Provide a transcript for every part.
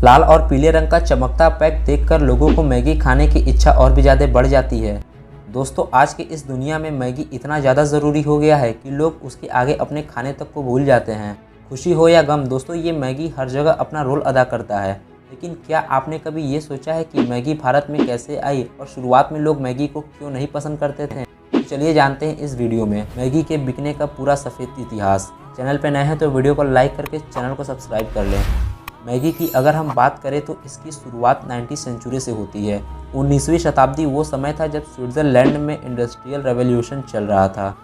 लाल और पीले रंग का चमकता पैक देखकर लोगों को मैगी खाने की इच्छा और भी ज़्यादा बढ़ जाती है। दोस्तों, आज की इस दुनिया में मैगी इतना ज़्यादा ज़रूरी हो गया है कि लोग उसके आगे अपने खाने तक को भूल जाते हैं। खुशी हो या गम, दोस्तों ये मैगी हर जगह अपना रोल अदा करता है। लेकिन क्या आपने कभी ये सोचा है कि मैगी भारत में कैसे आई और शुरुआत में लोग मैगी को क्यों नहीं पसंद करते थे? तो चलिए जानते हैं इस वीडियो में मैगी के बिकने का पूरा सफ़ेद इतिहास। चैनल पर नए हैं तो वीडियो को लाइक करके चैनल को सब्सक्राइब कर लें। मैगी की अगर हम बात करें तो इसकी शुरुआत 19वीं सेंचुरी से होती है। 19वीं शताब्दी वो समय था जब स्विट्ज़रलैंड में इंडस्ट्रियल रेवोल्यूशन चल रहा था।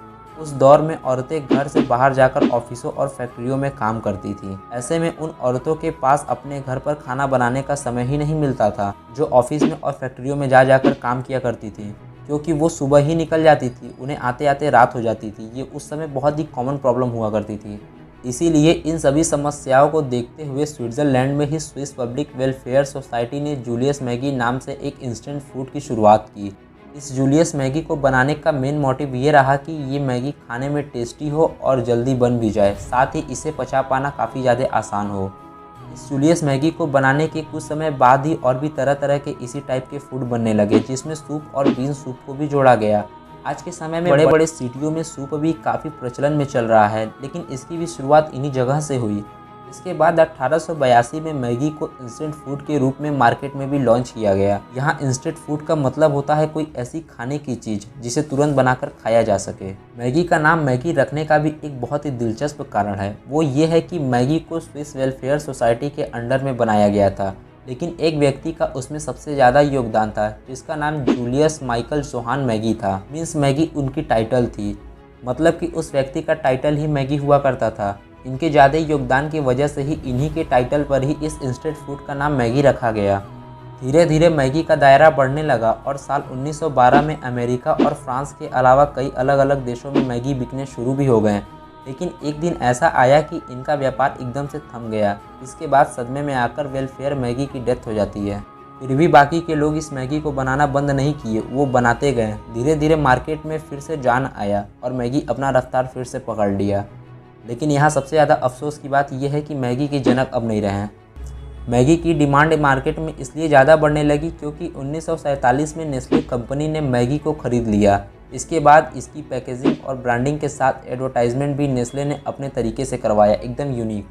उस दौर में औरतें घर से बाहर जाकर ऑफिसों और फैक्ट्रियों में काम करती थीं। ऐसे में उन औरतों के पास अपने घर पर खाना बनाने का समय ही नहीं मिलता था, जो ऑफिस में और फैक्ट्रियों में जाकर काम किया करती थी, क्योंकि वो सुबह ही निकल जाती थी, उन्हें आते आते रात हो जाती थी। ये उस समय बहुत ही कॉमन प्रॉब्लम हुआ करती थी। इसीलिए इन सभी समस्याओं को देखते हुए स्विट्ज़रलैंड में ही स्विस पब्लिक वेलफेयर सोसाइटी ने जूलियस मैगी नाम से एक इंस्टेंट फूड की शुरुआत की। इस जूलियस मैगी को बनाने का मेन मोटिव ये रहा कि ये मैगी खाने में टेस्टी हो और जल्दी बन भी जाए, साथ ही इसे पचा पाना काफ़ी ज़्यादा आसान हो। इस जूलियस मैगी को बनाने के कुछ समय बाद ही और भी तरह तरह के इसी टाइप के फूड बनने लगे, जिसमें सूप और बीन सूप को भी जोड़ा गया। आज के समय में बड़े बड़े सिटियों में सूप भी काफ़ी प्रचलन में चल रहा है, लेकिन इसकी भी शुरुआत इन्हीं जगह से हुई। इसके बाद 1882 में मैगी को इंस्टेंट फूड के रूप में मार्केट में भी लॉन्च किया गया। यहाँ इंस्टेंट फूड का मतलब होता है कोई ऐसी खाने की चीज़ जिसे तुरंत बनाकर खाया जा सके। मैगी का नाम मैगी रखने का भी एक बहुत ही दिलचस्प कारण है। वो ये है कि मैगी को स्विस वेलफेयर सोसाइटी के अंडर में बनाया गया था, लेकिन एक व्यक्ति का उसमें सबसे ज़्यादा योगदान था, जिसका नाम जूलियस माइकल जोहान मैगी था। मीन्स मैगी उनकी टाइटल थी, मतलब कि उस व्यक्ति का टाइटल ही मैगी हुआ करता था। इनके ज़्यादा योगदान की वजह से ही इन्हीं के टाइटल पर ही इस इंस्टेंट फूड का नाम मैगी रखा गया। धीरे धीरे मैगी का दायरा बढ़ने लगा और साल 1912 में अमेरिका और फ्रांस के अलावा कई अलग अलग देशों में मैगी बिकने शुरू भी हो गए। लेकिन एक दिन ऐसा आया कि इनका व्यापार एकदम से थम गया। इसके बाद सदमे में आकर वेलफेयर मैगी की डेथ हो जाती है। फिर भी बाकी के लोग इस मैगी को बनाना बंद नहीं किए, वो बनाते गए। धीरे धीरे मार्केट में फिर से जान आया और मैगी अपना रफ्तार फिर से पकड़ लिया। लेकिन यहाँ सबसे ज़्यादा अफसोस की बात यह है कि मैगी के जनक अब नहीं रहे। मैगी की डिमांड मार्केट में इसलिए ज़्यादा बढ़ने लगी क्योंकि 1947 में नेस्ले कंपनी ने मैगी को खरीद लिया। इसके बाद इसकी पैकेजिंग और ब्रांडिंग के साथ एडवर्टाइजमेंट भी नेस्ले ने अपने तरीके से करवाया, एकदम यूनिक।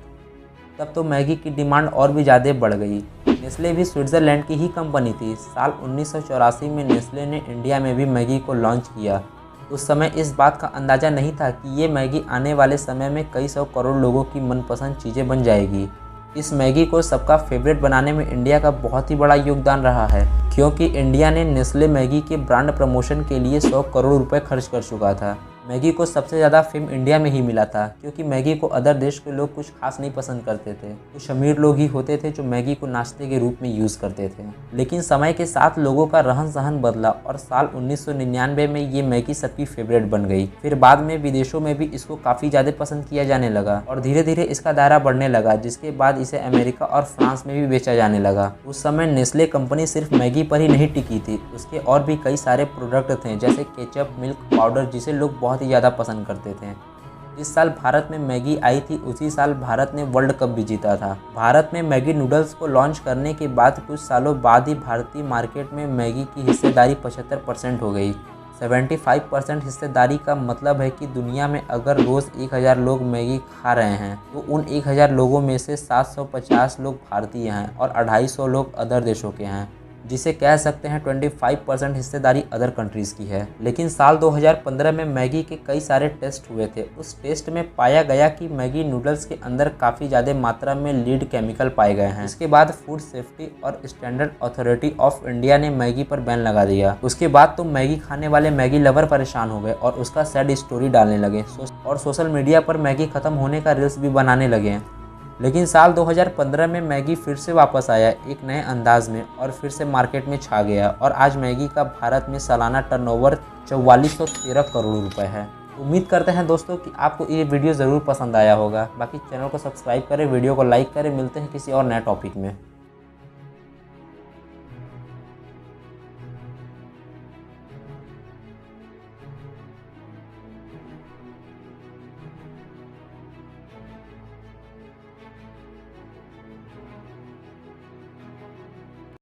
तब तो मैगी की डिमांड और भी ज़्यादा बढ़ गई। नेस्ले भी स्विट्ज़रलैंड की ही कंपनी थी। साल 1984 में नेस्ले ने इंडिया में भी मैगी को लॉन्च किया। उस समय इस बात का अंदाज़ा नहीं था कि ये मैगी आने वाले समय में कई सौ करोड़ लोगों की मनपसंद चीज़ें बन जाएगी। इस मैगी को सबका फेवरेट बनाने में इंडिया का बहुत ही बड़ा योगदान रहा है, क्योंकि इंडिया ने नेस्ले मैगी के ब्रांड प्रमोशन के लिए 100 करोड़ रुपए खर्च कर चुका था। मैगी को सबसे ज़्यादा फेम इंडिया में ही मिला था, क्योंकि मैगी को अदर देश के लोग कुछ खास नहीं पसंद करते थे। कुछ अमीर लोग ही होते थे जो मैगी को नाश्ते के रूप में यूज़ करते थे। लेकिन समय के साथ लोगों का रहन सहन बदला और साल 1999 में ये मैगी सबकी फेवरेट बन गई। फिर बाद में विदेशों में भी इसको काफ़ी ज़्यादा पसंद किया जाने लगा और धीरे धीरे इसका दायरा बढ़ने लगा, जिसके बाद इसे अमेरिका और फ्रांस में भी बेचा जाने लगा। उस समय नेस्ले कंपनी सिर्फ मैगी पर ही नहीं टिकी थी, उसके और भी कई सारे प्रोडक्ट थे, जैसे केचप, मिल्क पाउडर, जिसे लोग बहुत ही ज़्यादा पसंद करते थे। जिस साल भारत में मैगी आई थी उसी साल भारत ने वर्ल्ड कप भी जीता था। भारत में मैगी नूडल्स को लॉन्च करने के बाद कुछ सालों बाद ही भारतीय मार्केट में मैगी की हिस्सेदारी 75% हो गई। 75% हिस्सेदारी का मतलब है कि दुनिया में अगर रोज़ 1000 लोग मैगी खा रहे हैं तो उन 1000 लोगों में से 750 लोग भारतीय हैं और 250 लोग अदर देशों के हैं, जिसे कह सकते हैं 25% हिस्सेदारी अदर कंट्रीज़ की है। लेकिन साल 2015 में मैगी के कई सारे टेस्ट हुए थे। उस टेस्ट में पाया गया कि मैगी नूडल्स के अंदर काफ़ी ज़्यादा मात्रा में लीड केमिकल पाए गए हैं। इसके बाद फूड सेफ्टी और स्टैंडर्ड अथॉरिटी ऑफ इंडिया ने मैगी पर बैन लगा दिया। उसके बाद तो मैगी खाने वाले मैगी लवर परेशान हो गए और उसका सैड स्टोरी डालने लगे और सोशल मीडिया पर मैगी ख़त्म होने का रील्स भी बनाने लगे। लेकिन साल 2015 में मैगी फिर से वापस आया एक नए अंदाज में और फिर से मार्केट में छा गया और आज मैगी का भारत में सालाना टर्नओवर 4413 करोड़ रुपए है। उम्मीद करते हैं दोस्तों कि आपको ये वीडियो ज़रूर पसंद आया होगा। बाकी चैनल को सब्सक्राइब करें, वीडियो को लाइक करें। मिलते हैं किसी और नए टॉपिक में।